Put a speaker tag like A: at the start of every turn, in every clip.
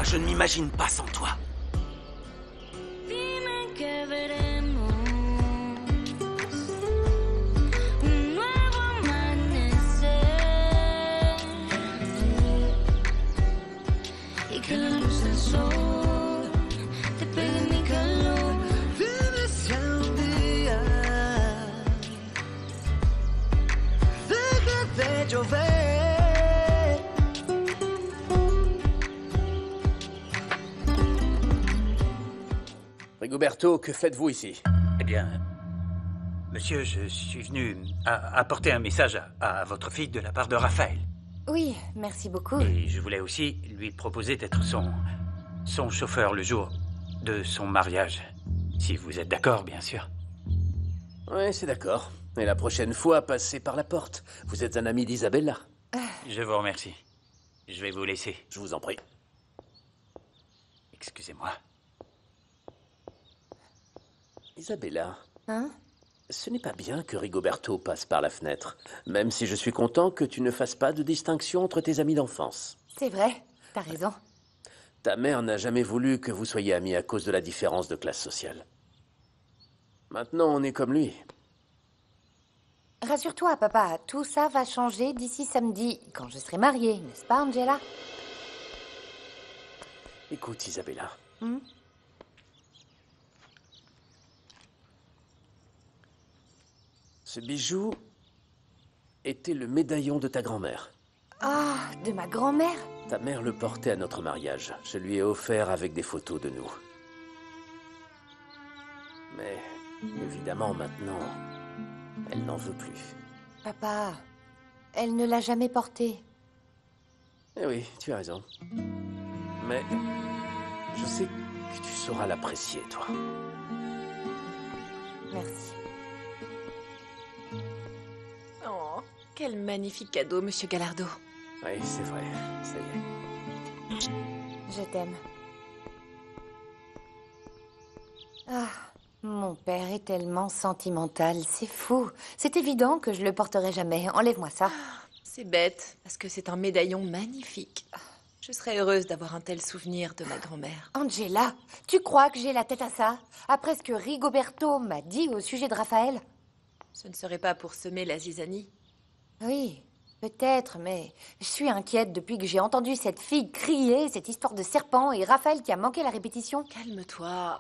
A: je ne m'imagine pas sans toi.
B: Dime que veremos un nuevo amanecer y que la luz del sol te pegue mi calor.
C: Dime si un día deja de llover.
D: Rigoberto, que faites-vous ici?
A: Eh bien, monsieur, je suis venu apporter un message à votre fille de la part de Raphaël.
E: Oui, merci beaucoup.
A: Et je voulais aussi lui proposer d'être son chauffeur le jour de son mariage. Si vous êtes d'accord, bien sûr.
D: Oui, c'est d'accord. Et la prochaine fois, passez par la porte. Vous êtes un ami d'Isabella.
A: Je vous remercie. Je vais vous laisser.
D: Je vous en prie.
A: Excusez-moi.
D: Isabella,
E: Hein?
D: ce n'est pas bien que Rigoberto passe par la fenêtre. Même si je suis content que tu ne fasses pas de distinction entre tes amis d'enfance.
E: C'est vrai, t'as raison.
D: Ta mère n'a jamais voulu que vous soyez amis à cause de la différence de classe sociale. Maintenant, on est comme lui.
E: Rassure-toi, papa, tout ça va changer d'ici samedi, quand je serai mariée, n'est-ce pas, Angela?
D: Écoute, Isabella. Ce bijou était le médaillon de ta grand-mère.
E: Ah, de ma grand-mère?
D: Ta mère le portait à notre mariage. Je lui ai offert avec des photos de nous. Mais, évidemment, maintenant, elle n'en veut plus.
E: Papa, elle ne l'a jamais porté.
D: Eh oui, tu as raison. Mais, je sais que tu sauras l'apprécier, toi.
E: Merci.
F: Oh, quel magnifique cadeau, Monsieur Gallardo.
D: Oui, c'est vrai, ça y est.
E: Je t'aime. Ah, mon père est tellement sentimental, c'est fou. C'est évident que je le porterai jamais. Enlève-moi ça.
F: C'est bête, parce que c'est un médaillon magnifique. Je serais heureuse d'avoir un tel souvenir de ma grand-mère.
E: Angela, tu crois que j'ai la tête à ça? Après ce que Rigoberto m'a dit au sujet de Raphaël?
F: Ce ne serait pas pour semer la zizanie.
E: Oui, peut-être, mais je suis inquiète depuis que j'ai entendu cette fille crier cette histoire de serpent et Raphaël qui a manqué la répétition.
F: Calme-toi.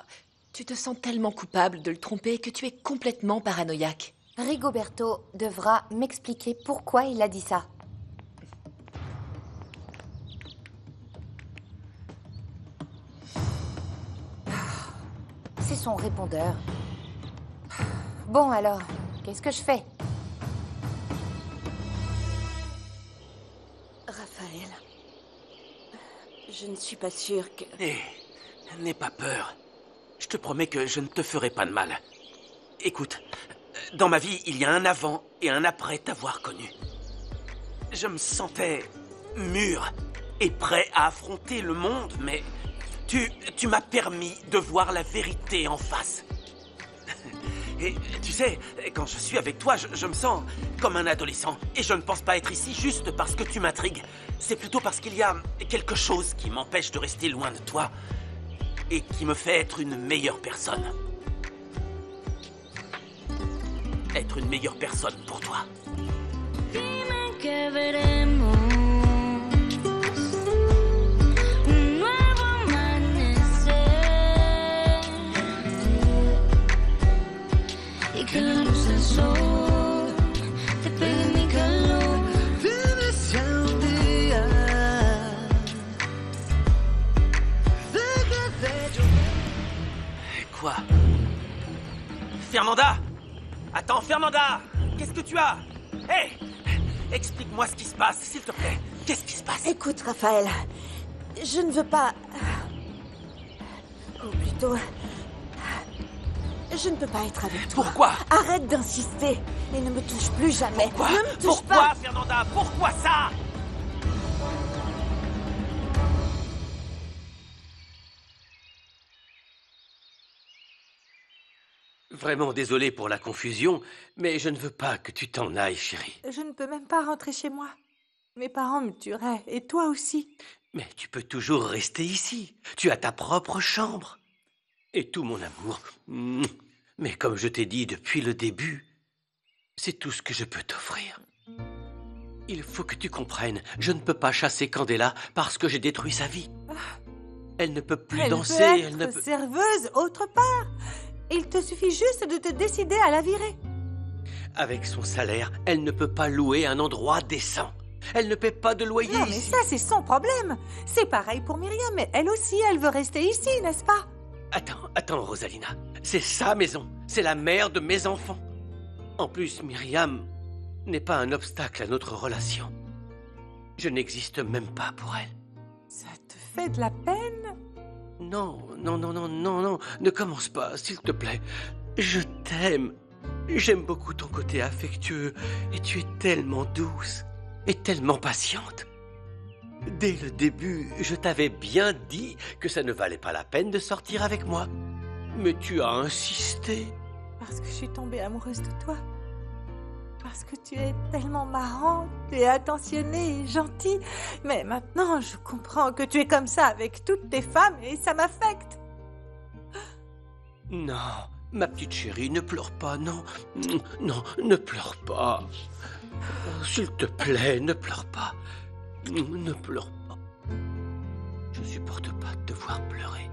F: Tu te sens tellement coupable de le tromper que tu es complètement paranoïaque.
E: Rigoberto devra m'expliquer pourquoi il a dit ça. C'est son répondeur. Bon alors, qu'est-ce que je fais?
G: Raphaël, je ne suis pas sûre que...
A: N'aie pas peur. Je te promets que je ne te ferai pas de mal. Écoute, dans ma vie, il y a un avant et un après t'avoir connu. Je me sentais mûr et prêt à affronter le monde, mais tu m'as permis de voir la vérité en face. Et tu sais, quand je suis avec toi, je me sens comme un adolescent. Et je ne pense pas être ici juste parce que tu m'intrigues. C'est plutôt parce qu'il y a quelque chose qui m'empêche de rester loin de toi et qui me fait être une meilleure personne. Être une meilleure personne pour toi.
B: Dime que veremos un nuevo amanecer y que la luz del sol te pegue mi calor.
C: Dime si un día deja de llover.
A: Quoi? Fernanda! Attends, Fernanda! Qu'est-ce que tu as? Hé! Explique-moi ce qui se passe, s'il te plaît. Qu'est-ce qui se passe?
G: Écoute, Raphaël, je ne veux pas... Ou plutôt... Je ne peux pas être avec toi.
A: Pourquoi?
G: Arrête d'insister et ne me touche plus jamais.
A: Pourquoi?
G: Ne me touche
A: Pourquoi,
G: pas.
A: Fernanda? Pourquoi ça?
H: Vraiment désolé pour la confusion, mais je ne veux pas que tu t'en ailles, chérie.
I: Je ne peux même pas rentrer chez moi. Mes parents me tueraient, et toi aussi.
H: Mais tu peux toujours rester ici. Tu as ta propre chambre. Et tout mon amour. Mais comme je t'ai dit depuis le début, c'est tout ce que je peux t'offrir. Il faut que tu comprennes, je ne peux pas chasser Candela parce que j'ai détruit sa vie. Elle ne peut plus danser,
I: elle peut être serveuse autre part. Il te suffit juste de te décider à la virer.
H: Avec son salaire, elle ne peut pas louer un endroit décent. Elle ne paie pas de loyer
I: Non, mais
H: ici.
I: ça, c'est son problème. C'est pareil pour Myriam, mais elle aussi, elle veut rester ici, n'est-ce pas?
H: Attends, Rosalina. C'est sa maison. C'est la mère de mes enfants. En plus, Myriam n'est pas un obstacle à notre relation. Je n'existe même pas pour elle.
I: Ça te fait de la peine?
H: Non. Ne commence pas, s'il te plaît. Je t'aime. J'aime beaucoup ton côté affectueux. Et tu es tellement douce. Et tellement patiente. Dès le début, je t'avais bien dit que ça ne valait pas la peine de sortir avec moi. Mais tu as insisté.
I: Parce que je suis tombée amoureuse de toi. Parce que tu es tellement marrant, tu es attentionné et gentil. Mais maintenant, je comprends que tu es comme ça avec toutes tes femmes et ça m'affecte.
H: Non, ma petite chérie, ne pleure pas, non. Non, ne pleure pas. S'il te plaît, ne pleure pas. Ne pleure pas. Je supporte pas de te voir pleurer.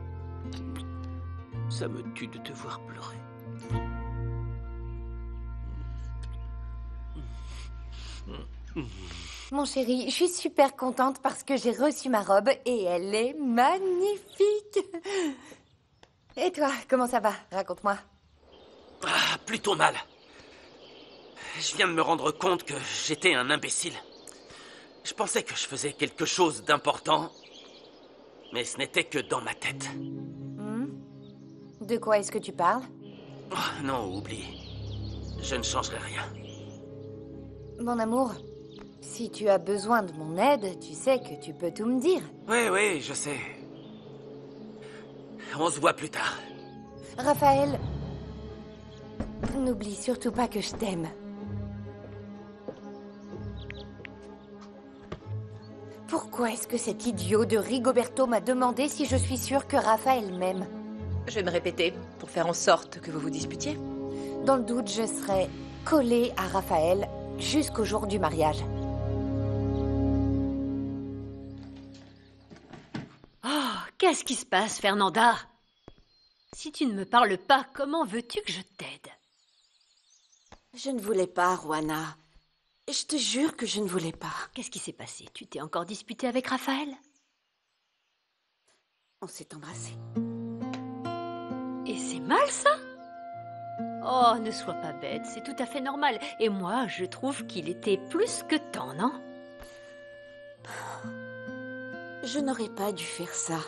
H: Ça me tue de te voir pleurer.
E: Mon chéri, je suis super contente parce que j'ai reçu ma robe et elle est magnifique. Et toi, comment ça va? Raconte-moi.
A: Ah, plutôt mal. Je viens de me rendre compte que j'étais un imbécile. Je pensais que je faisais quelque chose d'important, mais ce n'était que dans ma tête.
E: De quoi est-ce que tu parles?
A: Oh, non, oublie. Je ne changerai rien.
E: Mon amour, si tu as besoin de mon aide, tu sais que tu peux tout me dire.
A: Oui, je sais. On se voit plus tard.
E: Raphaël, n'oublie surtout pas que je t'aime. Pourquoi est-ce que cet idiot de Rigoberto m'a demandé si je suis sûre que Raphaël m'aime?
F: Je vais me répéter pour faire en sorte que vous vous disputiez.
E: Dans le doute, je serai collée à Raphaël jusqu'au jour du mariage.
J: Oh, qu'est-ce qui se passe, Fernanda? Si tu ne me parles pas, comment veux-tu que je t'aide?
G: Je ne voulais pas, Juana. Je te jure que je ne voulais pas.
J: Qu'est-ce qui s'est passé? Tu t'es encore disputée avec Raphaël?
G: On s'est embrassés.
J: Et c'est mal, ça? Oh, ne sois pas bête, c'est tout à fait normal. Et moi, je trouve qu'il était plus que temps, non?
G: Je n'aurais pas dû faire ça.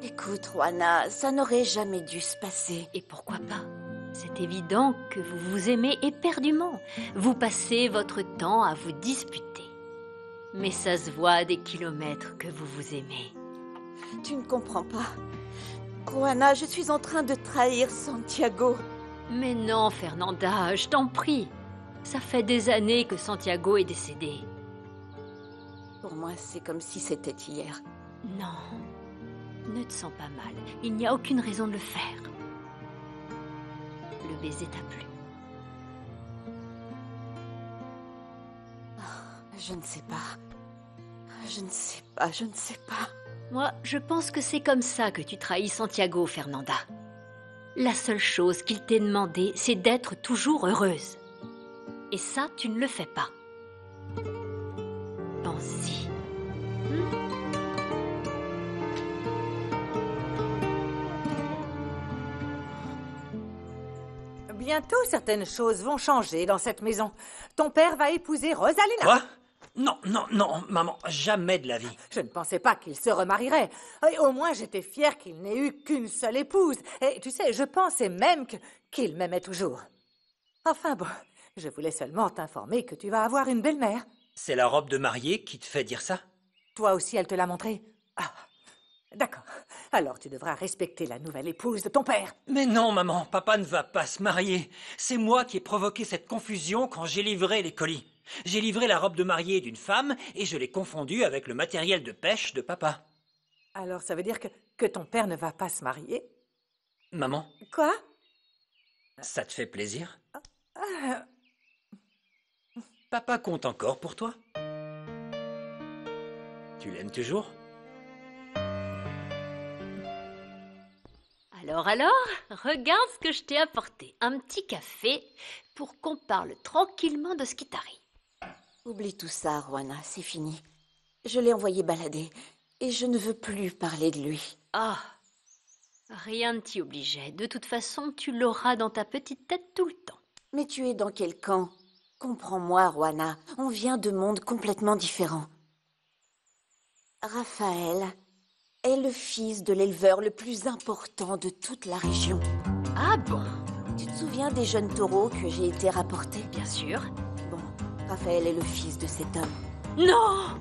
G: Écoute, Juana, ça n'aurait jamais dû se passer.
J: Et pourquoi pas? C'est évident que vous vous aimez éperdument. Vous passez votre temps à vous disputer. Mais ça se voit à des kilomètres que vous vous aimez.
G: Tu ne comprends pas. Juana, je suis en train de trahir Santiago.
J: Mais non, Fernanda, je t'en prie. Ça fait des années que Santiago est décédé.
G: Pour moi, c'est comme si c'était hier.
J: Non, ne te sens pas mal. Il n'y a aucune raison de le faire. Le baiser t'a plu.
G: Je ne sais pas. Je ne sais pas.
J: Moi, je pense que c'est comme ça que tu trahis Santiago, Fernanda. La seule chose qu'il t'ait demandé, c'est d'être toujours heureuse. Et ça, tu ne le fais pas. Pense-y.
I: Bientôt, certaines choses vont changer dans cette maison. Ton père va épouser Rosalina.
K: Quoi? Non, maman, jamais de la vie.
I: Je ne pensais pas qu'il se remarierait. Et au moins, j'étais fière qu'il n'ait eu qu'une seule épouse. Et tu sais, je pensais même qu'il m'aimait toujours. Enfin bon, je voulais seulement t'informer que tu vas avoir une belle-mère.
K: C'est la robe de mariée qui te fait dire ça?
I: Toi aussi, elle te l'a montrée? Ah, d'accord. Alors tu devras respecter la nouvelle épouse de ton père.
K: Mais non, maman, papa ne va pas se marier. C'est moi qui ai provoqué cette confusion quand j'ai livré les colis. J'ai livré la robe de mariée d'une femme et je l'ai confondue avec le matériel de pêche de papa.
I: Alors ça veut dire que ton père ne va pas se marier?
K: Maman,
I: Quoi?
K: ça te fait plaisir?
I: Ah,
K: Papa compte encore pour toi? Tu l'aimes toujours?
J: Alors, regarde ce que je t'ai apporté. Un petit café pour qu'on parle tranquillement de ce qui t'arrive.
G: Oublie tout ça, Rwana, c'est fini. Je l'ai envoyé balader et je ne veux plus parler de lui.
J: Ah, rien ne t'y obligeait. De toute façon, tu l'auras dans ta petite tête tout le temps.
G: Mais tu es dans quel camp? Comprends-moi, Rwana, on vient de mondes complètement différents. Raphaël est le fils de l'éleveur le plus important de toute la région.
J: Ah bon?
G: Tu te souviens des jeunes taureaux que j'ai été rapportés?
J: Bien sûr.
G: Bon, Raphaël est le fils de cet homme.
J: Non!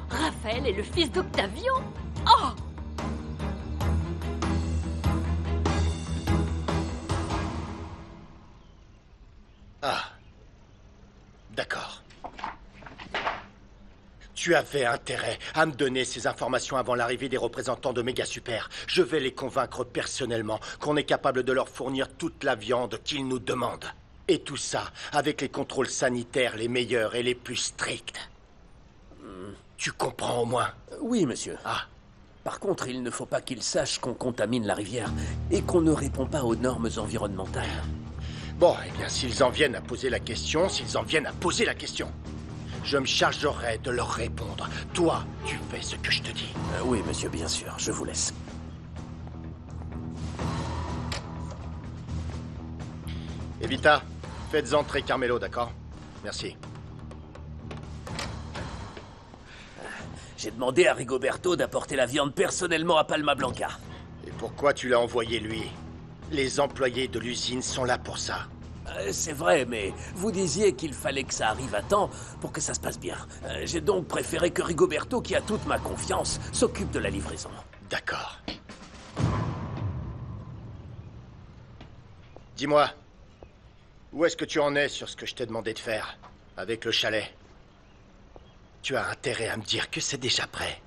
J: Raphaël est le fils d'Octavian? Oh!
L: Ah. D'accord. Tu avais intérêt à me donner ces informations avant l'arrivée des représentants de Méga Super. Je vais les convaincre personnellement qu'on est capable de leur fournir toute la viande qu'ils nous demandent. Et tout ça avec les contrôles sanitaires les meilleurs et les plus stricts. Tu comprends au moins?
D: Oui, monsieur.
L: Ah.
D: Par contre, il ne faut pas qu'ils sachent qu'on contamine la rivière et qu'on ne répond pas aux normes environnementales.
L: Bon, eh bien, s'ils en viennent à poser la question, je me chargerai de leur répondre. Toi, tu fais ce que je te dis.
D: Oui, monsieur, bien sûr, je vous laisse.
L: Evita, faites entrer Carmelo, d'accord? Merci.
D: J'ai demandé à Rigoberto d'apporter la viande personnellement à Palma Blanca.
L: Et pourquoi tu l'as envoyé, lui? Les employés de l'usine sont là pour ça.
D: C'est vrai, mais vous disiez qu'il fallait que ça arrive à temps pour que ça se passe bien. J'ai donc préféré que Rigoberto, qui a toute ma confiance, s'occupe de la livraison.
L: D'accord. Dis-moi, où est-ce que tu en es sur ce que je t'ai demandé de faire avec le chalet? Tu as intérêt à me dire que c'est déjà prêt.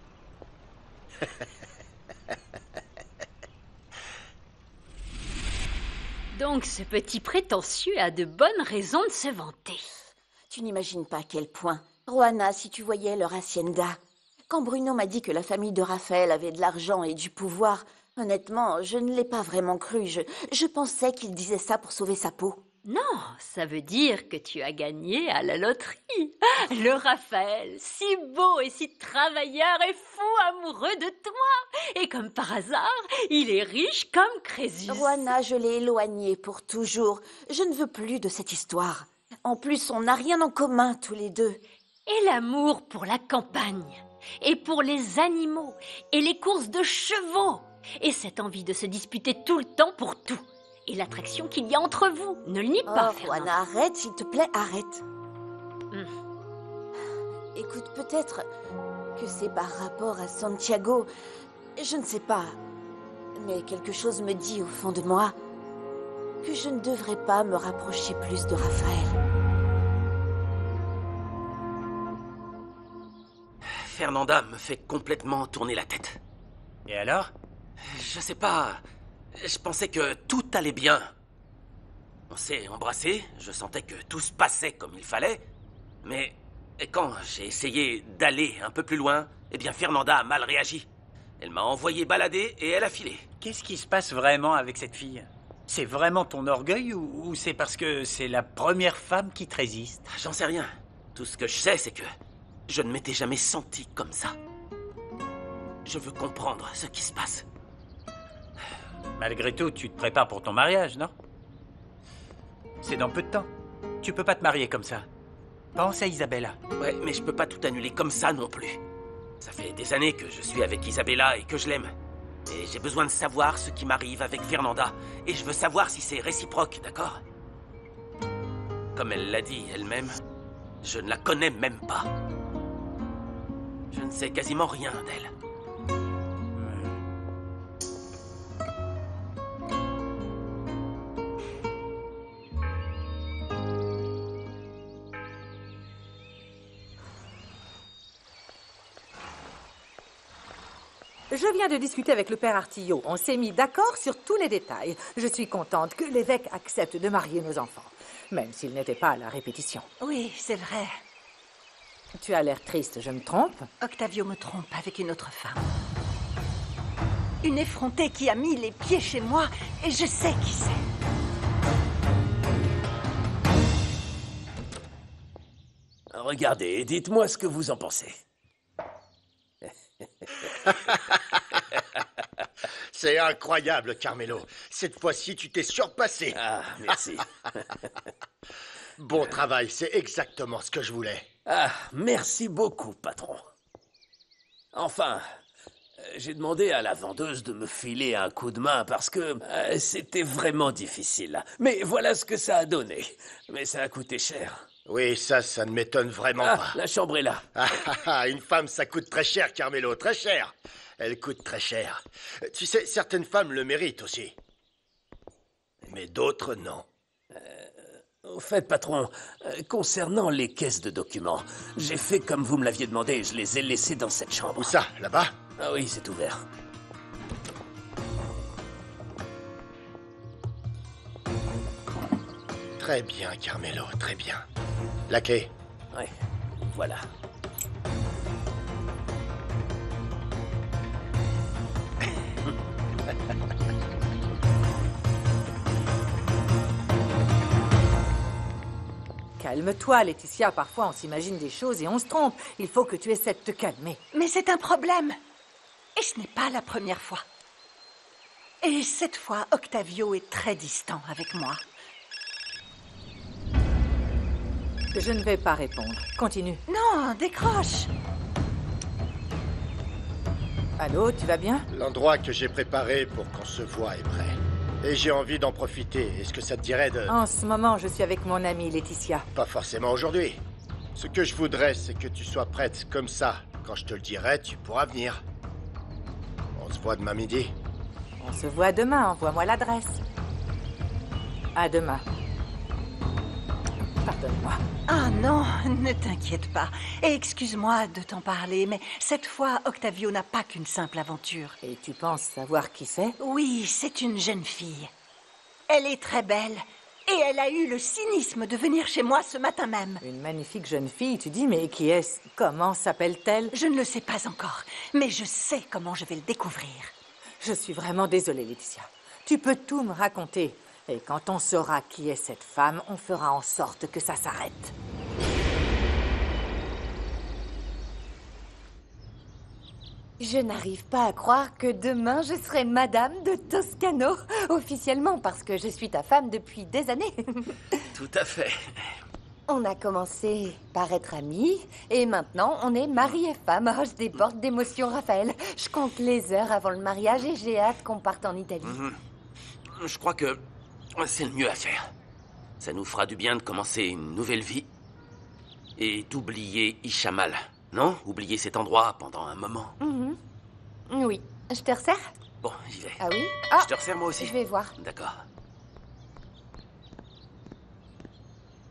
J: Donc ce petit prétentieux a de bonnes raisons de se vanter.
G: Tu n'imagines pas à quel point. Rwana, si tu voyais leur hacienda. Quand Bruno m'a dit que la famille de Raphaël avait de l'argent et du pouvoir, honnêtement, je ne l'ai pas vraiment cru. Je pensais qu'il disait ça pour sauver sa peau.
J: Non, ça veut dire que tu as gagné à la loterie. Le Raphaël, si beau et si travailleur et fou amoureux de toi. Et comme par hasard, il est riche comme Crésus.
G: Rwana, je l'ai éloigné pour toujours. Je ne veux plus de cette histoire. En plus, on n'a rien en commun tous les deux.
J: Et l'amour pour la campagne, et pour les animaux, et les courses de chevaux, et cette envie de se disputer tout le temps pour tout. Et l'attraction qu'il y a entre vous. Ne le nie pas, Fernanda.
G: Rwana, arrête, s'il te plaît, arrête. Écoute, peut-être que c'est par rapport à Santiago. Je ne sais pas. Mais quelque chose me dit au fond de moi que je ne devrais pas me rapprocher plus de Raphaël.
A: Fernanda me fait complètement tourner la tête.
K: Et alors?
A: Je sais pas. Je pensais que tout allait bien. On s'est embrassés, je sentais que tout se passait comme il fallait. Mais quand j'ai essayé d'aller un peu plus loin, eh bien Fernanda a mal réagi. Elle m'a envoyé balader et elle a filé.
K: Qu'est-ce qui se passe vraiment avec cette fille? C'est vraiment ton orgueil ou c'est parce que c'est la première femme qui te résiste?
A: J'en sais rien. Tout ce que je sais, c'est que je ne m'étais jamais senti comme ça. Je veux comprendre ce qui se passe.
K: Malgré tout, tu te prépares pour ton mariage, non? C'est dans peu de temps. Tu peux pas te marier comme ça. Pense à Isabella.
A: Ouais, mais je peux pas tout annuler comme ça non plus. Ça fait des années que je suis avec Isabella et que je l'aime. Et j'ai besoin de savoir ce qui m'arrive avec Fernanda. Et je veux savoir si c'est réciproque, d'accord? Comme elle l'a dit elle-même, je ne la connais même pas. Je ne sais quasiment rien d'elle.
I: Je viens de discuter avec le père Artillot. On s'est mis d'accord sur tous les détails. Je suis contente que l'évêque accepte de marier nos enfants, même s'il n'était pas à la répétition.
M: Oui, c'est vrai.
I: Tu as l'air triste, je me trompe?
M: Octavio me trompe avec une autre femme. Une effrontée qui a mis les pieds chez moi, et je sais qui c'est.
D: Regardez, dites-moi ce que vous en pensez.
L: C'est incroyable, Carmelo. Cette fois-ci, tu t'es surpassé.
D: Ah, merci.
L: Bon travail, c'est exactement ce que je voulais.
D: Ah, merci beaucoup, patron. Enfin, j'ai demandé à la vendeuse de me filer un coup de main parce que c'était vraiment difficile. Mais voilà ce que ça a donné. Mais ça a coûté cher.
L: Oui, ça ne m'étonne vraiment pas.
D: La chambre est là.
L: Une femme, ça coûte très cher, Carmelo, très cher. Elle coûte très cher. Tu sais, certaines femmes le méritent aussi. Mais d'autres, non.
D: Au fait, patron, concernant les caisses de documents, j'ai fait comme vous me l'aviez demandé. Je les ai laissées dans cette chambre.
L: Où ça, là-bas?
D: Ah oui, c'est ouvert.
L: Très bien, Carmelo, très bien. La clé?
D: Oui, voilà.
I: Calme-toi, Laetitia. Parfois, on s'imagine des choses et on se trompe. Il faut que tu essaies de te calmer.
M: Mais c'est un problème. Et ce n'est pas la première fois. Et cette fois, Octavio est très distant avec moi.
I: Je ne vais pas répondre. Continue.
M: Non, décroche.
I: Allô, tu vas bien?
L: L'endroit que j'ai préparé pour qu'on se voie est prêt. Et j'ai envie d'en profiter. Est-ce que ça te dirait de...
I: En ce moment, je suis avec mon amie Laetitia.
L: Pas forcément aujourd'hui. Ce que je voudrais, c'est que tu sois prête comme ça. Quand je te le dirai, tu pourras venir. On se voit demain midi.
I: On se voit demain. Envoie-moi l'adresse. À demain. Pardonne-moi.
M: Ah non, ne t'inquiète pas. Et excuse-moi de t'en parler, mais cette fois, Octavio n'a pas qu'une simple aventure.
I: Et tu penses savoir qui c'est?
M: Oui, c'est une jeune fille. Elle est très belle. Et elle a eu le cynisme de venir chez moi ce matin même.
I: Une magnifique jeune fille, tu dis, mais qui est-ce? Comment s'appelle-t-elle?
M: Je ne le sais pas encore, mais je sais comment je vais le découvrir.
I: Je suis vraiment désolée, Laetitia. Tu peux tout me raconter. Et quand on saura qui est cette femme, on fera en sorte que ça s'arrête.
E: Je n'arrive pas à croire que demain je serai Madame de Toscano, officiellement, parce que je suis ta femme depuis des années.
A: Tout à fait.
E: On a commencé par être amis, et maintenant on est mari et femme. Oh, je déborde d'émotions, Raphaël. Je compte les heures avant le mariage et j'ai hâte qu'on parte en Italie.
A: Je crois que c'est le mieux à faire. Ça nous fera du bien de commencer une nouvelle vie et d'oublier Ishamal. Non? Oublier cet endroit pendant un moment.
E: Oui. Je te resserre?
A: Bon, j'y vais.
E: Ah oui?
A: Je te resserre moi aussi.
E: Je vais voir.
A: D'accord.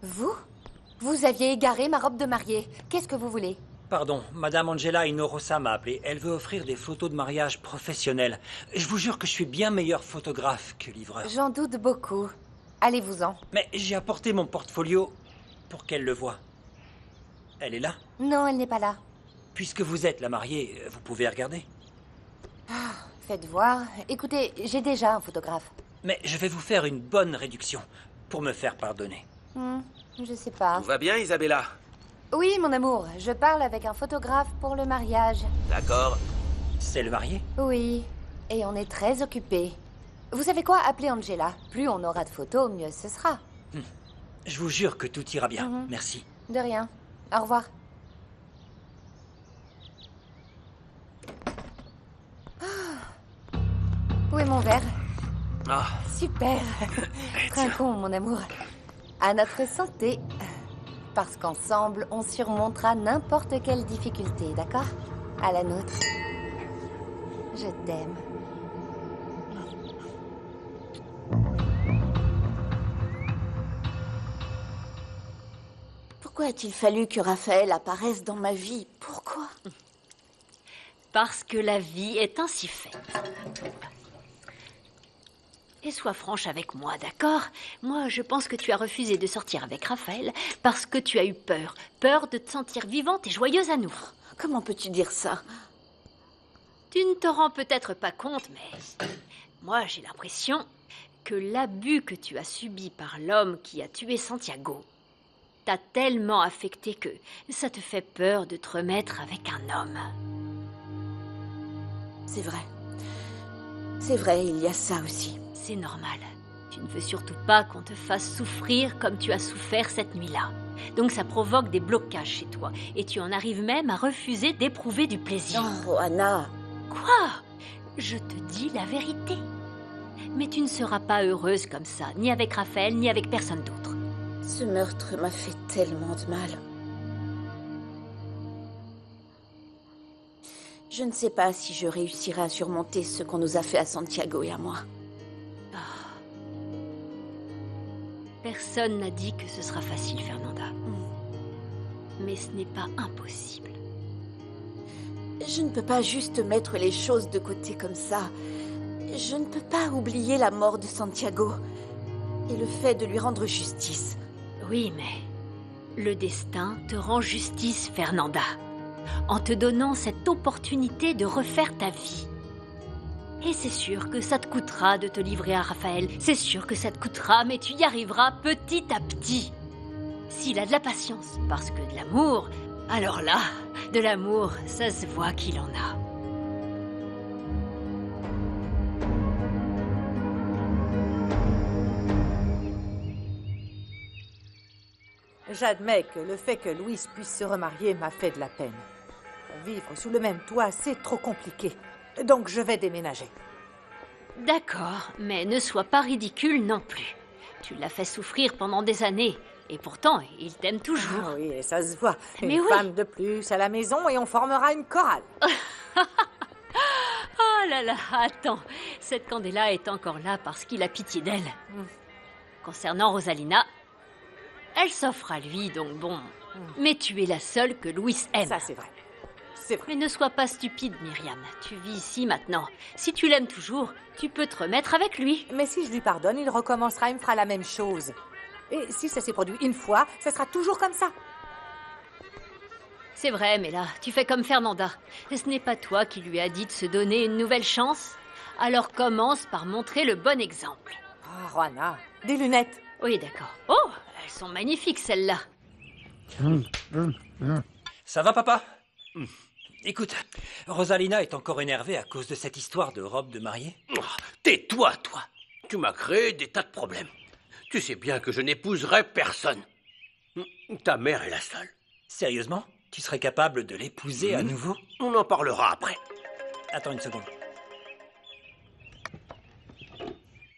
E: Vous aviez égaré ma robe de mariée. Qu'est-ce que vous voulez?
N: Pardon, Madame Angela Inorosa m'a appelé. Elle veut offrir des photos de mariage professionnelles. Je vous jure que je suis bien meilleur photographe que livreur.
E: J'en doute beaucoup. Allez-vous-en.
N: Mais j'ai apporté mon portfolio pour qu'elle le voie. Elle est là?
E: Non, elle n'est pas là.
N: Puisque vous êtes la mariée, vous pouvez regarder.
E: Faites voir. Écoutez, j'ai déjà un photographe.
N: Mais je vais vous faire une bonne réduction pour me faire pardonner.
E: Je sais pas.
A: Tout va bien, Isabella?
E: Oui, mon amour. Je parle avec un photographe pour le mariage.
A: D'accord.
N: C'est le marié?
E: Oui. Et on est très occupés. Vous savez quoi? Appelez Angela. Plus on aura de photos, mieux ce sera.
N: Je vous jure que tout ira bien. Merci.
E: De rien. Au revoir. Où est mon verre?
A: Ah.
E: Super. Trinquons, mon amour. À notre santé. Parce qu'ensemble, on surmontera n'importe quelle difficulté, d'accord? À la nôtre. Je t'aime.
G: Pourquoi a-t-il fallu que Raphaël apparaisse dans ma vie? Pourquoi?
J: Parce que la vie est ainsi faite. Et sois franche avec moi, d'accord? Moi, je pense que tu as refusé de sortir avec Raphaël parce que tu as eu peur. Peur de te sentir vivante et joyeuse à nouveau.
G: Comment peux-tu dire ça?
J: Tu ne te rends peut-être pas compte, mais moi, j'ai l'impression que l'abus que tu as subi par l'homme qui a tué Santiago t'a tellement affecté que ça te fait peur de te remettre avec un homme.
G: C'est vrai. C'est vrai, il y a ça aussi.
J: C'est normal. Tu ne veux surtout pas qu'on te fasse souffrir comme tu as souffert cette nuit-là. Donc ça provoque des blocages chez toi. Et tu en arrives même à refuser d'éprouver du plaisir.
G: Oh, Anna.
J: Quoi? Je te dis la vérité. Mais tu ne seras pas heureuse comme ça, ni avec Raphaël, ni avec personne d'autre.
G: Ce meurtre m'a fait tellement de mal. Je ne sais pas si je réussirai à surmonter ce qu'on nous a fait à Santiago et à moi.
J: Personne n'a dit que ce sera facile, Fernanda. Mais ce n'est pas impossible.
G: Je ne peux pas juste mettre les choses de côté comme ça. Je ne peux pas oublier la mort de Santiago et le fait de lui rendre justice.
J: Oui, mais le destin te rend justice, Fernanda, en te donnant cette opportunité de refaire ta vie. Et c'est sûr que ça te coûtera de te livrer à Raphaël. C'est sûr que ça te coûtera, mais tu y arriveras petit à petit. S'il a de la patience, parce que de l'amour, alors là, de l'amour, ça se voit qu'il en a.
I: J'admets que le fait que Louise puisse se remarier m'a fait de la peine. Vivre sous le même toit, c'est trop compliqué. Donc je vais déménager.
J: D'accord, mais ne sois pas ridicule non plus. Tu l'as fait souffrir pendant des années. Et pourtant, il t'aime toujours.
I: Ah oui, et ça se voit.
J: Mais
I: une
J: oui.
I: femme de plus à la maison et on formera une chorale.
J: Oh là là, attends. Cette Candela est encore là parce qu'il a pitié d'elle. Concernant Rosalina, elle s'offre à lui, donc bon. Mais tu es la seule que Louis aime.
I: Ça, c'est vrai.
J: Mais ne sois pas stupide, Myriam. Tu vis ici maintenant. Si tu l'aimes toujours, tu peux te remettre avec lui.
I: Mais si je lui pardonne, il recommencera, il me fera la même chose. Et si ça s'est produit une fois, ça sera toujours comme ça.
J: C'est vrai, mais là, tu fais comme Fernanda. Ce n'est pas toi qui lui as dit de se donner une nouvelle chance. Alors commence par montrer le bon exemple.
I: Ah, Juana, des lunettes.
J: Oui, d'accord. Oh, elles sont magnifiques, celles-là.
N: Ça va, papa? Écoute, Rosalina est encore énervée à cause de cette histoire de robe de mariée.
H: Oh, tais-toi, toi. Tu m'as créé des tas de problèmes. Tu sais bien que je n'épouserai personne. Ta mère est la seule.
N: Sérieusement? Tu serais capable de l'épouser à nouveau?
H: On en parlera après.
N: Attends une seconde.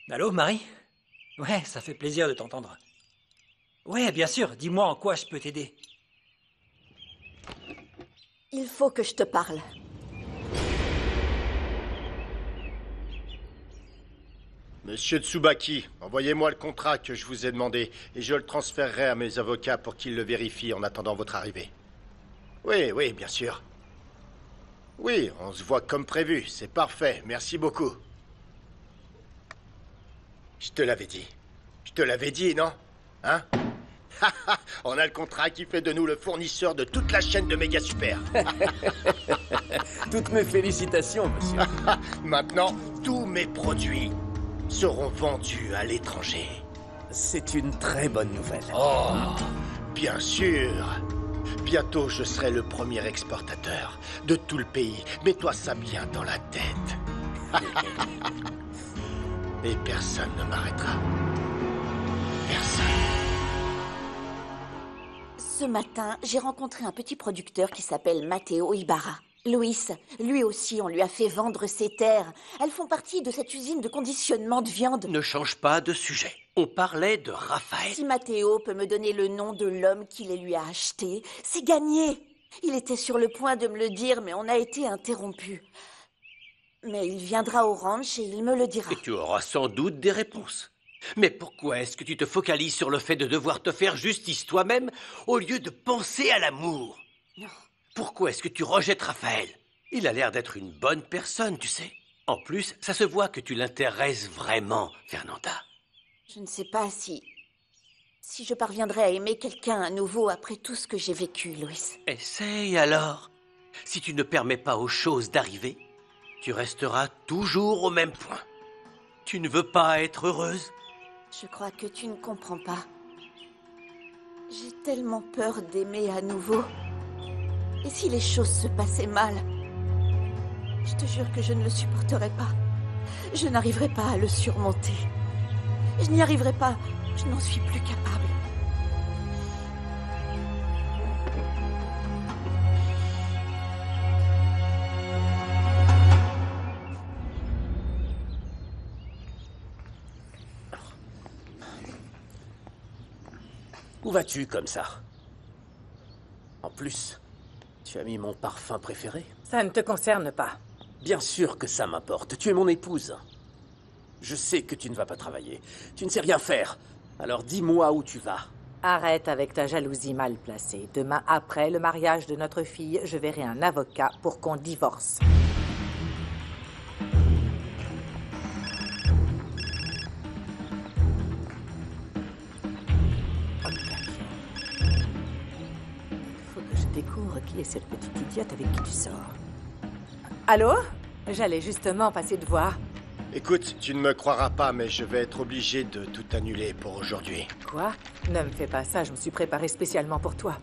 N: Allô, Marie? Ouais, ça fait plaisir de t'entendre. Ouais, bien sûr, dis-moi en quoi je peux t'aider.
G: Il faut que je te parle.
L: Monsieur Tsubaki, envoyez-moi le contrat que je vous ai demandé et je le transférerai à mes avocats pour qu'ils le vérifient en attendant votre arrivée. Oui, bien sûr. Oui, on se voit comme prévu, c'est parfait, merci beaucoup. Je te l'avais dit. Je te l'avais dit, non? Hein? On a le contrat qui fait de nous le fournisseur de toute la chaîne de Méga Super.
D: Toutes mes félicitations, monsieur.
L: Maintenant, tous mes produits seront vendus à l'étranger.
D: C'est une très bonne nouvelle.
L: Oh, bien sûr. Bientôt, je serai le premier exportateur de tout le pays. Mets-toi ça bien dans la tête. Et personne ne m'arrêtera. Personne.
G: Ce matin, j'ai rencontré un petit producteur qui s'appelle Matteo Ibarra. Louis, lui aussi, on lui a fait vendre ses terres. Elles font partie de cette usine de conditionnement de viande.
H: Ne change pas de sujet. On parlait de Raphaël.
G: Si Matteo peut me donner le nom de l'homme qui les lui a achetés, c'est gagné. Il était sur le point de me le dire, mais on a été interrompu. Mais il viendra au ranch et il me le dira.
H: Et tu auras sans doute des réponses. Mais pourquoi est-ce que tu te focalises sur le fait de devoir te faire justice toi-même au lieu de penser à l'amour? Pourquoi est-ce que tu rejettes Raphaël? Il a l'air d'être une bonne personne, tu sais. En plus, ça se voit que tu l'intéresses vraiment, Fernanda.
G: Je ne sais pas si je parviendrai à aimer quelqu'un à nouveau après tout ce que j'ai vécu, Louis.
H: Essaye alors. Si tu ne permets pas aux choses d'arriver, tu resteras toujours au même point. Tu ne veux pas être heureuse?
G: Je crois que tu ne comprends pas. J'ai tellement peur d'aimer à nouveau. Et si les choses se passaient mal? Je te jure que je ne le supporterai pas. Je n'arriverai pas à le surmonter. Je n'y arriverai pas. Je n'en suis plus capable.
D: Où vas-tu comme ça? En plus, tu as mis mon parfum préféré?
I: Ça ne te concerne pas.
D: Bien sûr que ça m'importe. Tu es mon épouse. Je sais que tu ne vas pas travailler. Tu ne sais rien faire. Alors dis-moi où tu vas.
I: Arrête avec ta jalousie mal placée. Demain, après le mariage de notre fille, je verrai un avocat pour qu'on divorce. Il faut que je découvre qui est cette petite idiote avec qui tu sors. Allô? J'allais justement passer te voir.
L: Écoute, tu ne me croiras pas, mais je vais être obligé de tout annuler pour aujourd'hui.
I: Quoi? Ne me fais pas ça, je me suis préparée spécialement pour toi.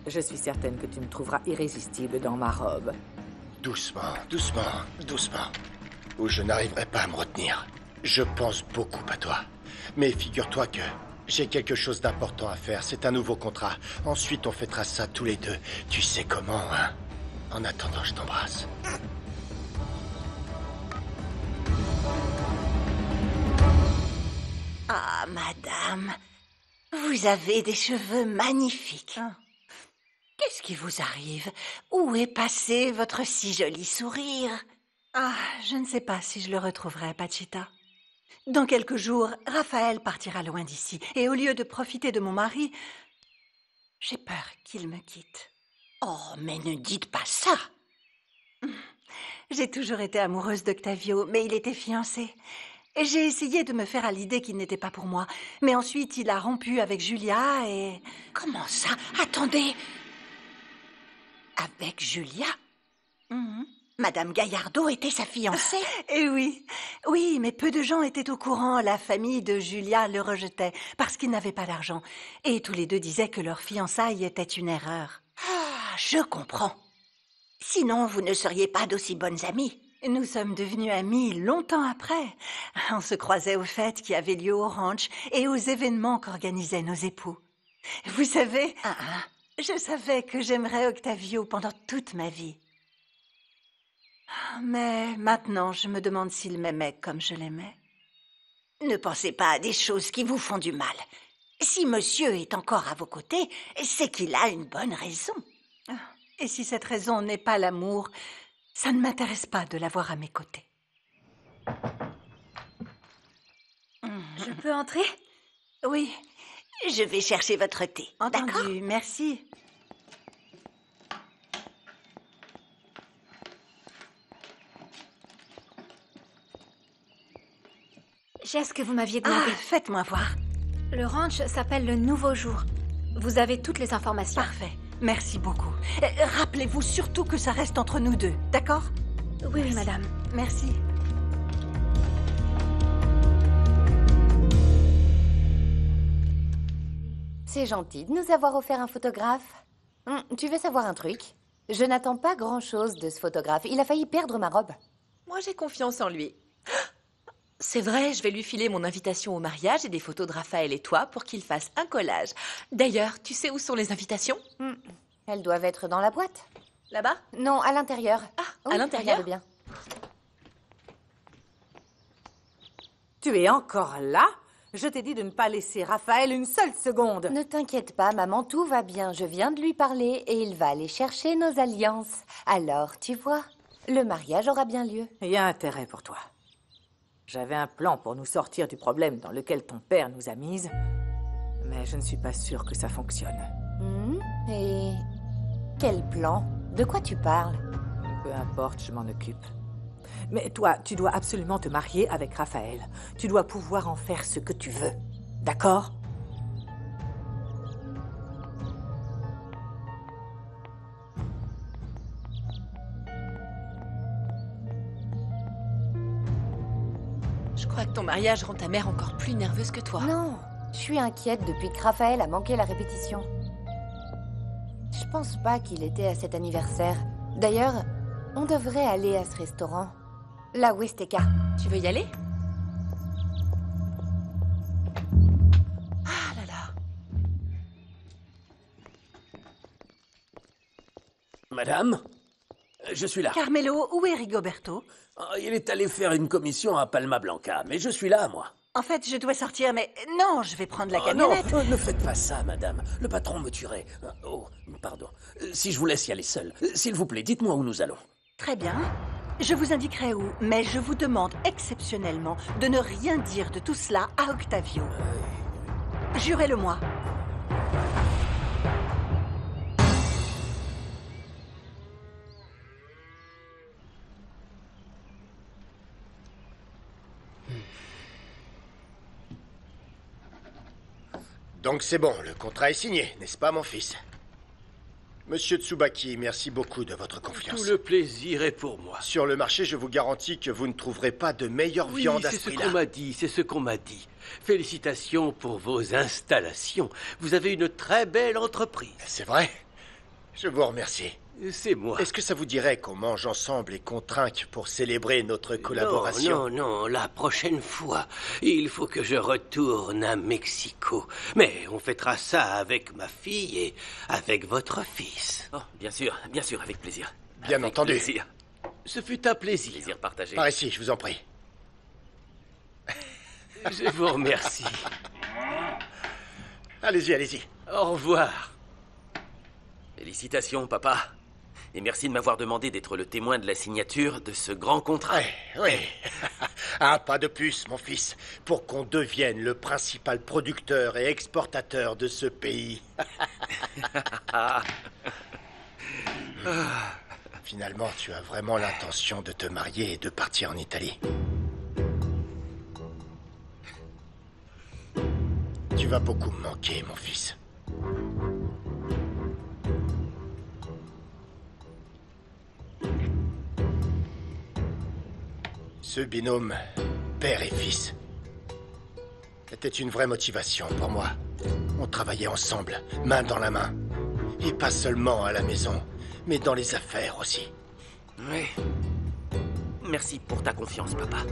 I: Je suis certaine que tu me trouveras irrésistible dans ma robe.
L: Doucement, doucement, doucement. Ou je n'arriverai pas à me retenir. Je pense beaucoup à toi. Mais figure-toi que j'ai quelque chose d'important à faire. C'est un nouveau contrat. Ensuite, on fêtera ça tous les deux. Tu sais comment, hein? En attendant, je t'embrasse.
M: Ah, madame, vous avez des cheveux magnifiques. Qu'est-ce qui vous arrive? Où est passé votre si joli sourire? Ah, je ne sais pas si je le retrouverai, Pachita. Dans quelques jours, Raphaël partira loin d'ici. Et au lieu de profiter de mon mari, j'ai peur qu'il me quitte. Oh, mais ne dites pas ça! J'ai toujours été amoureuse d'Octavio, mais il était fiancé. Et j'ai essayé de me faire à l'idée qu'il n'était pas pour moi. Mais ensuite, il a rompu avec Julia et... Comment ça? Attendez! Avec Julia? Madame Gaillardeau était sa fiancée? Eh oui, oui, mais peu de gens étaient au courant. La famille de Julia le rejetait parce qu'il n'avait pas d'argent. Et tous les deux disaient que leur fiançailles était une erreur. Ah, je comprends. Sinon, vous ne seriez pas d'aussi bonnes amies. Nous sommes devenus amis longtemps après. On se croisait aux fêtes qui avaient lieu au ranch et aux événements qu'organisaient nos époux. Vous savez, je savais que j'aimerais Octavio pendant toute ma vie. Mais maintenant, je me demande s'il m'aimait comme je l'aimais. Ne pensez pas à des choses qui vous font du mal. Si monsieur est encore à vos côtés, c'est qu'il a une bonne raison. Et si cette raison n'est pas l'amour, ça ne m'intéresse pas de l'avoir à mes côtés.
J: Je peux entrer?
M: Oui, je vais chercher votre thé. Entendu, merci.
J: J'ai ce que vous m'aviez demandé.
M: Faites-moi voir.
J: Le ranch s'appelle Le Nouveau Jour. Vous avez toutes les informations.
M: Parfait. Merci beaucoup. Rappelez-vous surtout que ça reste entre nous deux, d'accord?
J: Oui, oui, madame.
M: Merci.
E: C'est gentil de nous avoir offert un photographe. Tu veux savoir un truc? Je n'attends pas grand-chose de ce photographe. Il a failli perdre ma robe.
F: Moi, j'ai confiance en lui. C'est vrai, je vais lui filer mon invitation au mariage et des photos de Raphaël et toi pour qu'il fasse un collage. D'ailleurs, tu sais où sont les invitations?
E: Elles doivent être dans la boîte.
F: Là-bas?
E: Non, à l'intérieur.
F: À l'intérieur?
E: Regarde bien.
I: Tu es encore là? Je t'ai dit de ne pas laisser Raphaël une seule seconde.
E: Ne t'inquiète pas, maman, tout va bien. Je viens de lui parler et il va aller chercher nos alliances. Alors, tu vois, le mariage aura bien lieu.
I: Il y a intérêt pour toi. J'avais un plan pour nous sortir du problème dans lequel ton père nous a mises, mais je ne suis pas sûre que ça fonctionne.
E: Et quel plan? De quoi tu parles?
I: Peu importe, je m'en occupe. Mais toi, tu dois absolument te marier avec Raphaël. Tu dois pouvoir en faire ce que tu veux. D'accord?
F: Je crois que ton mariage rend ta mère encore plus nerveuse que toi.
E: Non, je suis inquiète depuis que Raphaël a manqué la répétition. Je pense pas qu'il était à cet anniversaire. D'ailleurs, on devrait aller à ce restaurant. La Westeka.
F: Tu veux y aller? Ah là là.
D: Madame, je suis là.
M: Carmelo, où est Rigoberto?
D: Oh, il est allé faire une commission à Palma Blanca, mais je suis là, moi.
M: En fait, je dois sortir, mais non, je vais prendre la
D: Oh,
M: camionnette.
D: non, ne faites pas ça, madame. Le patron me tuerait. Oh, pardon. Si je vous laisse y aller seul, s'il vous plaît, dites-moi où nous allons.
M: Très bien. Je vous indiquerai où, mais je vous demande exceptionnellement de ne rien dire de tout cela à Octavio. Jurez-le-moi.
L: Donc c'est bon, le contrat est signé, n'est-ce pas, mon fils? Monsieur Tsubaki, merci beaucoup de votre confiance.
H: Tout le plaisir est pour moi.
L: Sur le marché, je vous garantis que vous ne trouverez pas de meilleure viande à ce
H: c'est ce
L: prix-là.
H: qu'on m'a dit, c'est ce qu'on m'a dit. Félicitations pour vos installations. Vous avez une très belle entreprise.
L: C'est vrai? Je vous remercie.
H: C'est moi.
L: Est-ce que ça vous dirait qu'on mange ensemble et qu'on trinque pour célébrer notre collaboration?
H: Non, la prochaine fois, il faut que je retourne à Mexico. Mais on fêtera ça avec ma fille et avec votre fils.
A: Oh, bien sûr, avec plaisir.
L: Bien
A: Avec
L: entendu.
A: plaisir.
H: Ce fut un plaisir.
A: Plaisir partagé.
L: Par ici, je vous en prie.
H: Je vous remercie.
L: Allez-y, allez-y.
H: Au revoir.
A: Félicitations, papa. Et merci de m'avoir demandé d'être le témoin de la signature de ce grand contrat.
L: Oui. Un pas de plus, mon fils, pour qu'on devienne le principal producteur et exportateur de ce pays. Finalement, tu as vraiment l'intention de te marier et de partir en Italie. Tu vas beaucoup me manquer, mon fils. Ce binôme, père et fils, était une vraie motivation pour moi. On travaillait ensemble, main dans la main. Et pas seulement à la maison, mais dans les affaires aussi.
A: Oui. Merci pour ta confiance, papa.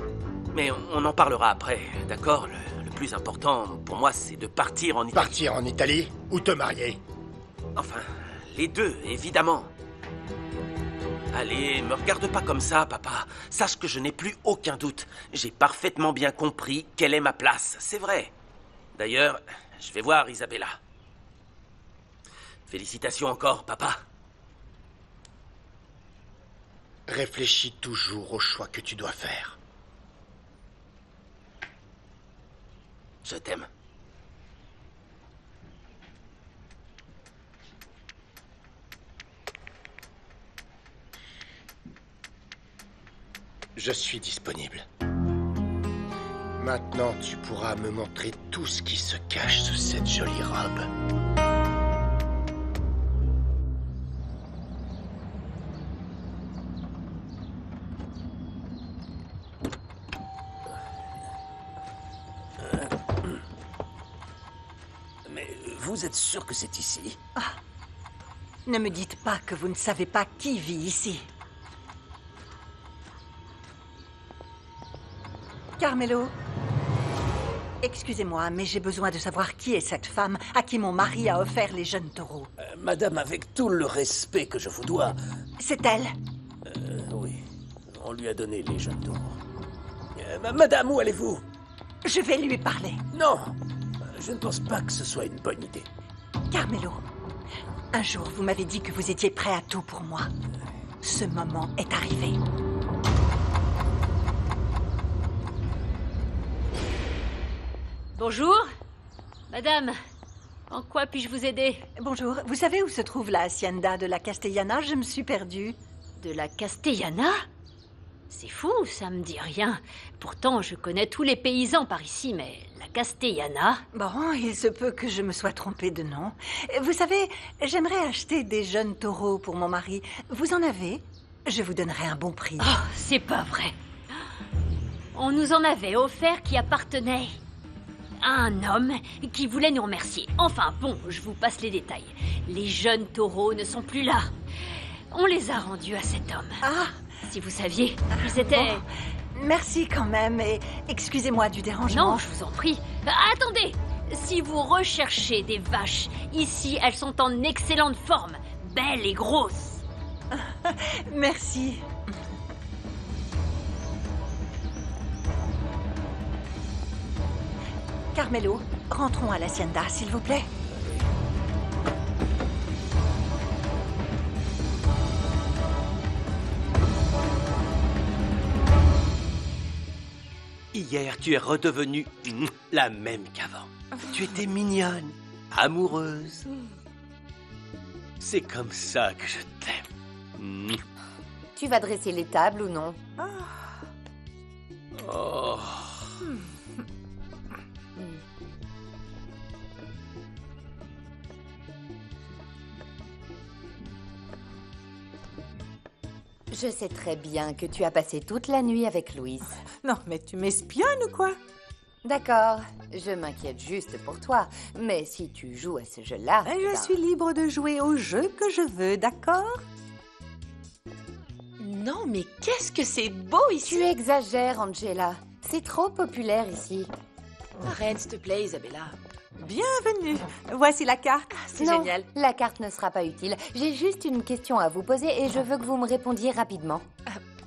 A: Mais on en parlera après, d'accord? Le plus important pour moi, c'est de partir en Italie.
L: Partir en Italie ou te marier?
A: Enfin, les deux, évidemment. Allez, me regarde pas comme ça, papa. Sache que je n'ai plus aucun doute. J'ai parfaitement bien compris quelle est ma place, c'est vrai. D'ailleurs, je vais voir Isabella. Félicitations encore, papa.
L: Réfléchis toujours au choix que tu dois faire.
A: Je t'aime.
L: Je suis disponible. Maintenant, tu pourras me montrer tout ce qui se cache sous cette jolie robe.
D: Mais vous êtes sûr que c'est ici?
M: Ne me dites pas que vous ne savez pas qui vit ici. Carmelo, excusez-moi, mais j'ai besoin de savoir qui est cette femme à qui mon mari a offert les jeunes taureaux.
D: Madame, avec tout le respect que je vous dois...
M: C'est elle?
D: Oui, on lui a donné les jeunes taureaux. Madame, où allez-vous?
M: Je vais lui parler.
D: Non, je ne pense pas que ce soit une bonne idée.
M: Carmelo, un jour vous m'avez dit que vous étiez prêt à tout pour moi. Ce moment est arrivé.
J: Bonjour. Madame, en quoi puis-je vous aider?
M: Bonjour, vous savez où se trouve la hacienda de la Castellana? Je me suis perdue.
J: De la Castellana? C'est fou, ça me dit rien. Pourtant, je connais tous les paysans par ici, mais la Castellana...
M: Bon, il se peut que je me sois trompée de nom. Vous savez, j'aimerais acheter des jeunes taureaux pour mon mari. Vous en avez? Je vous donnerai un bon prix.
J: Oh, c'est pas vrai. On nous en avait offert qui appartenait à un homme qui voulait nous remercier. Enfin, bon, je vous passe les détails. Les jeunes taureaux ne sont plus là. On les a rendus à cet homme.
M: Ah!
J: Si vous saviez, ils étaient...
M: Bon, merci quand même, et excusez-moi du dérangement.
J: Non, je vous en prie. Attendez! Si vous recherchez des vaches, ici, elles sont en excellente forme, belles et grosses.
M: Merci. Carmelo, rentrons à l'hacienda, s'il vous plaît.
H: Hier, tu es redevenue la même qu'avant. Tu étais mignonne, amoureuse. C'est comme ça que je t'aime.
E: Tu vas dresser les tables ou non?
H: Oh.
E: Je sais très bien que tu as passé toute la nuit avec Louis.
I: Non, mais tu m'espionnes ou quoi?
E: D'accord, je m'inquiète juste pour toi. Mais si tu joues à ce jeu-là...
I: Je suis libre de jouer au jeu que je veux, d'accord?
F: Non, mais qu'est-ce que c'est beau ici!
E: Tu exagères, Angela. C'est trop populaire ici.
F: Arrête, s'il te plaît, Isabella.
I: Bienvenue. Voici la carte.
F: C'est
E: Non,
F: génial.
E: la carte ne sera pas utile. J'ai juste une question à vous poser et je veux que vous me répondiez rapidement.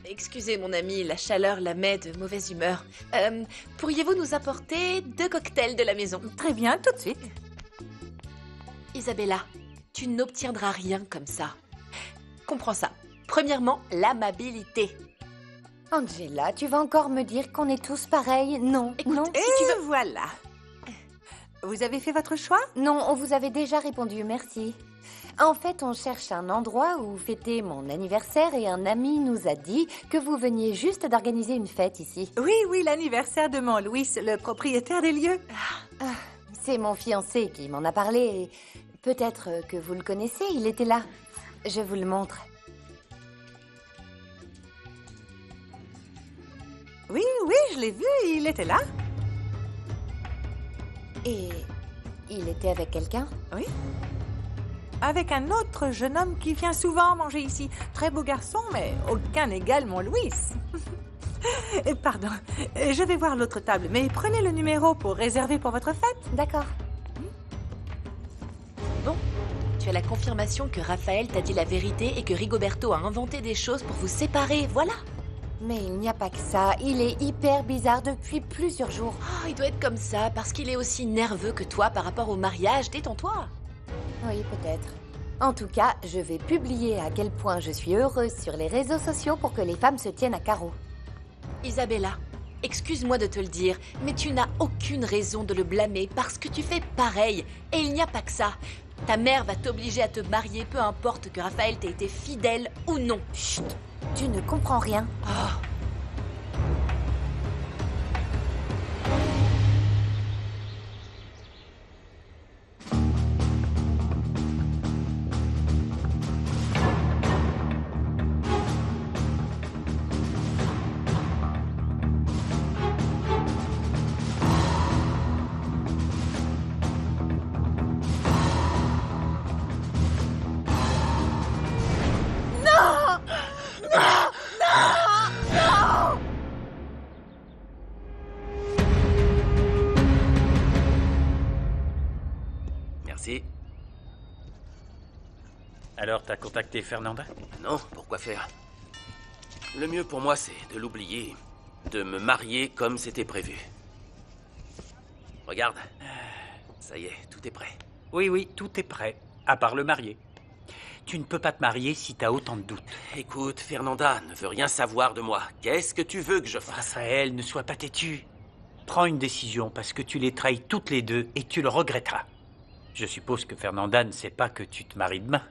F: Excusez mon ami, la chaleur la met de mauvaise humeur. Pourriez-vous nous apporter 2 cocktails de la maison?
I: Très bien, tout de suite.
F: Isabella, tu n'obtiendras rien comme ça. Comprends ça. Premièrement, l'amabilité.
E: Angela, tu vas encore me dire qu'on est tous pareils? Non,
F: Écoute,
E: non.
I: Et voilà. Vous avez fait votre choix?
E: Non, on vous avait déjà répondu, merci. En fait, on cherche un endroit où fêter mon anniversaire et un ami nous a dit que vous veniez juste d'organiser une fête ici.
I: Oui, l'anniversaire de mon Louis, le propriétaire des lieux.
E: C'est mon fiancé qui m'en a parlé et peut-être que vous le connaissez, il était là. Je vous le montre.
I: Oui, je l'ai vu, il était là.
E: Et il était avec quelqu'un?
I: Oui. Avec un autre jeune homme qui vient souvent manger ici. Très beau garçon, mais aucun n'égale mon Louis. Pardon, je vais voir l'autre table, mais prenez le numéro pour réserver pour votre fête.
E: D'accord.
F: Bon, tu as la confirmation que Raphaël t'a dit la vérité et que Rigoberto a inventé des choses pour vous séparer, voilà.
E: Mais il n'y a pas que ça. Il est hyper bizarre depuis plusieurs jours.
F: Oh, il doit être comme ça parce qu'il est aussi nerveux que toi par rapport au mariage. Détends-toi.
E: Oui, peut-être. En tout cas, je vais publier à quel point je suis heureuse sur les réseaux sociaux pour que les femmes se tiennent à carreau.
F: Isabella, excuse-moi de te le dire, mais tu n'as aucune raison de le blâmer parce que tu fais pareil. Et il n'y a pas que ça. Ta mère va t'obliger à te marier, peu importe que Raphaël t'ait été fidèle ou non.
E: Chut, tu ne comprends rien.
F: Oh.
K: Merci. Alors, t'as contacté Fernanda?
A: Non, pourquoi faire? Le mieux pour moi, c'est de l'oublier, de me marier comme c'était prévu. Regarde, ça y est, tout est prêt.
K: Oui, tout est prêt, à part le marié. Tu ne peux pas te marier si t'as autant de doutes.
A: Écoute, Fernanda ne veut rien savoir de moi. Qu'est-ce que tu veux que je fasse?
K: Raphaël, ne sois pas têtu. Prends une décision parce que tu les trahis toutes les deux et tu le regretteras. Je suppose que Fernanda ne sait pas que tu te maries demain.